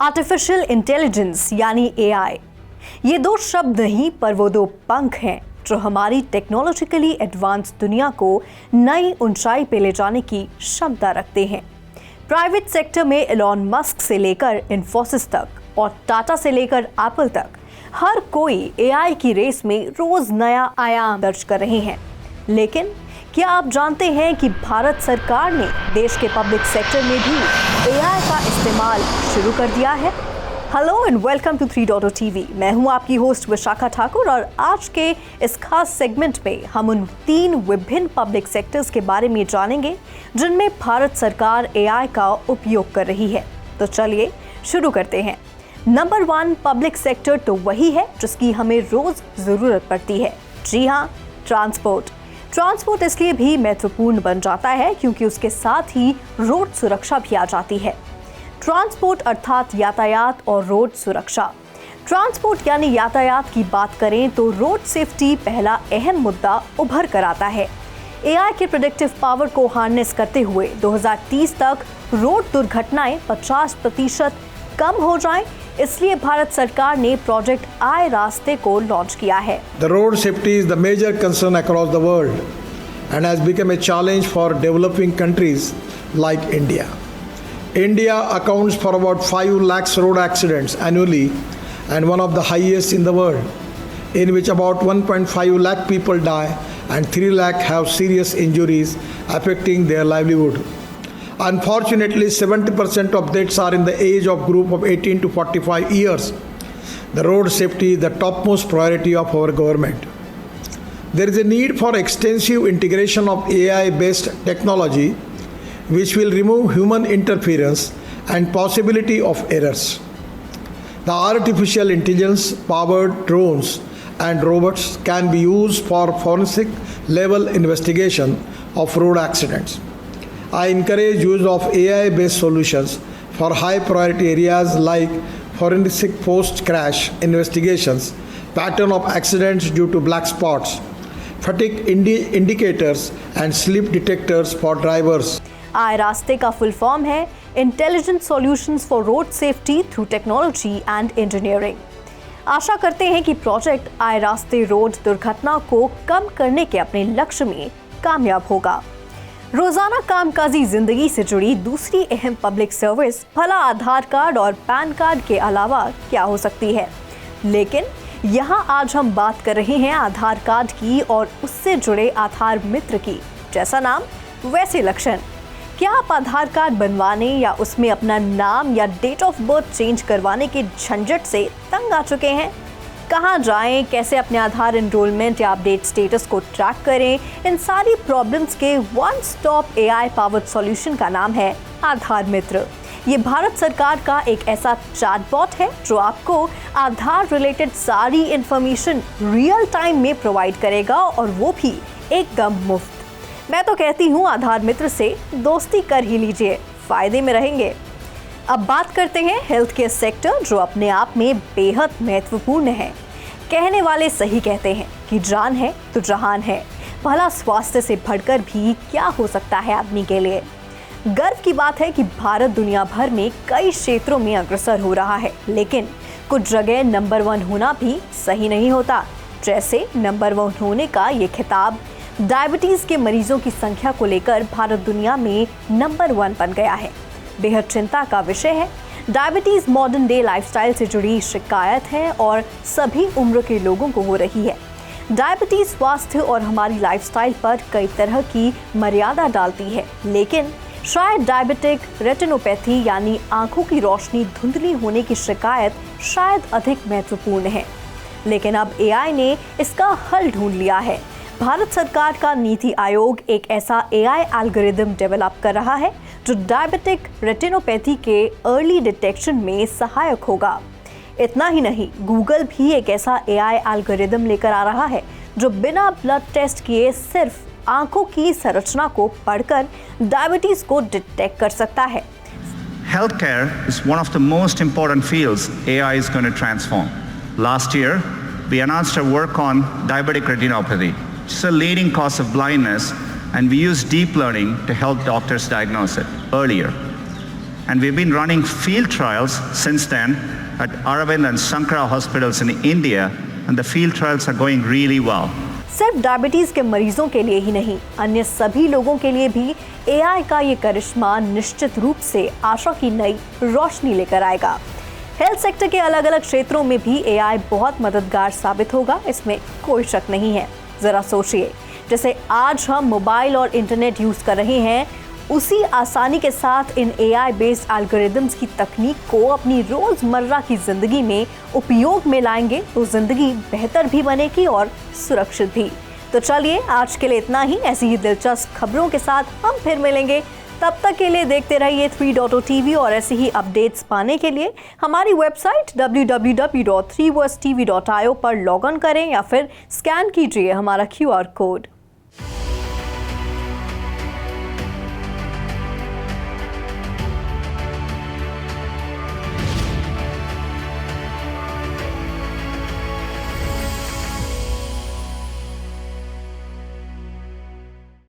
Artificial intelligence यानी AI, ये दो शब्द नहीं पर वो दो पंख हैं जो हमारी टेक्नोलॉजिकली एडवांस दुनिया को नई ऊंचाई पे ले जाने की क्षमता रखते हैं। प्राइवेट सेक्टर में एलॉन मस्क से लेकर इन्फोसिस तक और टाटा से लेकर एप्पल तक हर कोई एआई की रेस में रोज नया आयाम दर्ज कर रहे हैं। लेकिन क्या आप जानते हैं कि भारत सरकार ने देश के पब्लिक सेक्टर में भी एआई का इस्तेमाल शुरू कर दिया है? Hello and welcome to 3.0 TV. मैं हूं आपकी होस्ट विशाखा ठाकुर और आज के इस खास सेगमेंट में हम उन 3 विभिन्न पब्लिक सेक्टर्स के बारे में जानेंगे जिनमें भारत सरकार एआई का उपयोग कर रही है। तो चलिए शुरू करते हैं। नंबर 1 पब्लिक सेक्टर तो वही है जिसकी हमें रोज जरूरत पड़ती है। जी हाँ, ट्रांसपोर्ट इसलिए भी महत्वपूर्ण बन जाता है क्योंकि उसके साथ ही रोड सुरक्षा भी आ जाती है। ट्रांसपोर्ट अर्थात यातायात और रोड सुरक्षा। ट्रांसपोर्ट यानी यातायात की बात करें तो रोड सेफ्टी पहला अहम मुद्दा उभर कर आता है। एआई के प्रेडिक्टिव पावर को हार्नेस करते हुए 2030 तक रोड दुर्घटनाएं 50% कम हो जाएं, इसलिए भारत सरकार ने प्रोजेक्ट आए रास्ते को लॉन्च किया है। The road safety is the major concern across the world and has become a challenge for developing countries like India. India accounts for about 5 lakhs road accidents annually and one of the highest in the world, in which about 1.5 lakh people die and 3 lakh have serious injuries affecting their livelihood. Unfortunately, 70% of deaths are in the age of group of 18 to 45 years. The road safety is the topmost priority of our government. There is a need for extensive integration of AI-based technology which will remove human interference and possibility of errors. The artificial intelligence-powered drones and robots can be used for forensic level investigation of road accidents. I encourage use of AI-based solutions for high priority areas like forensic post-crash investigations, pattern of accidents due to black spots, fatigue indicators and sleep detectors for drivers. IRASTE का full form है intelligent solutions for road safety through technology and engineering. आशा करते हैं कि project आए रास्ते road दुर्घटना को कम करने के अपने लक्ष्य में कामयाब होगा। रोजाना कामकाजी जिंदगी से जुड़ी दूसरी अहम पब्लिक सर्विस भला आधार कार्ड और पैन कार्ड के अलावा क्या हो सकती है, लेकिन यहाँ आज हम बात कर रहे हैं आधार कार्ड की और उससे जुड़े आधार मित्र की। जैसा नाम वैसे लक्षण। क्या आप आधार कार्ड बनवाने या उसमें अपना नाम या डेट ऑफ बर्थ चेंज करवाने के झंझट से तंग आ चुके हैं? कहाँ जाएं, कैसे अपने आधार एनरोलमेंट या अपडेट स्टेटस को ट्रैक करें, इन सारी प्रॉब्लम्स के one stop AI powered solution का नाम है आधार मित्र। ये भारत सरकार का एक ऐसा चैटबॉट है जो आपको आधार रिलेटेड सारी इंफॉर्मेशन रियल टाइम में प्रोवाइड करेगा और वो भी एकदम मुफ्त। मैं तो कहती हूँ आधार मित्र से दोस्ती कर ही लीजिए, फायदे में रहेंगे। अब बात करते हैं हेल्थ केयर सेक्टर जो अपने आप में बेहद महत्वपूर्ण है। कहने वाले सही कहते हैं कि जान है तो जहान है। भला स्वास्थ्य से बढ़कर भी क्या हो सकता है आदमी के लिए। गर्व की बात है कि भारत दुनिया भर में कई क्षेत्रों में अग्रसर हो रहा है, लेकिन कुछ जगह नंबर 1 होना भी सही नहीं होता। जैसे नंबर 1 होने का ये खिताब डायबिटीज के मरीजों की संख्या को लेकर भारत दुनिया में नंबर 1 बन गया है। बेहद चिंता का विषय है। डायबिटीज मॉडर्न डे लाइफस्टाइल से जुड़ी शिकायत है और सभी उम्र के लोगों को हो रही है। डायबिटीज स्वास्थ्य और हमारी लाइफस्टाइल पर कई तरह की मर्यादा डालती है, लेकिन शायद डायबिटिक रेटिनोपैथी यानी आंखों की रोशनी धुंधली होने की शिकायत शायद अधिक महत्वपूर्ण है। लेकिन अब एआई ने इसका हल ढूंढ लिया है। भारत सरकार का नीति आयोग एक ऐसा एआई एल्गोरिदम डेवलप कर रहा है जो डायबिटिक रेटिनोपैथी के अर्ली डिटेक्शन में सहायक होगा। इतना ही नहीं, गूगल भी एक ऐसा एआई एल्गोरिदम लेकर आ रहा है जो बिना ब्लड टेस्ट किए सिर्फ आंखों की संरचना को पढ़कर डायबिटीज को डिटेक्ट कर सकता है। Healthcare is one of the most important fields AI is going to transform. Last year, we announced our work on diabetic retinopathy, which is a leading cause of blindness, and we use deep learning to help doctors diagnose it earlier. And we've been running field trials since then at Aravind and Sankara hospitals in India, and the field trials are going really well. सिर्फ diabetes के मरीजों के लिए ही नहीं, अन्य सभी लोगों के लिए भी एआई का ये करिश्मा निश्चित रूप से आशा की नई रोशनी लेकर आएगा। हेल्थ सेक्टर के अलग अलग क्षेत्रों में भी एआई बहुत मददगार साबित होगा, इसमें कोई शक नहीं है। जरा सोचिए, जैसे आज हम मोबाइल और इंटरनेट यूज कर रहे हैं, उसी आसानी के साथ इन एआई बेस्ड एल्गोरिदम्स की तकनीक को अपनी रोजमर्रा की जिंदगी में उपयोग में लाएंगे तो जिंदगी बेहतर भी बनेगी और सुरक्षित भी। तो चलिए, आज के लिए इतना ही। ऐसी ही दिलचस्प खबरों के साथ हम फिर मिलेंगे। तब तक के लिए देखते रहिए 3.0 TV और ऐसी ही अपडेट्स पाने के लिए हमारी वेबसाइट www.3versetv.io पर लॉग ऑन करें या फिर स्कैन कीजिए हमारा QR कोड।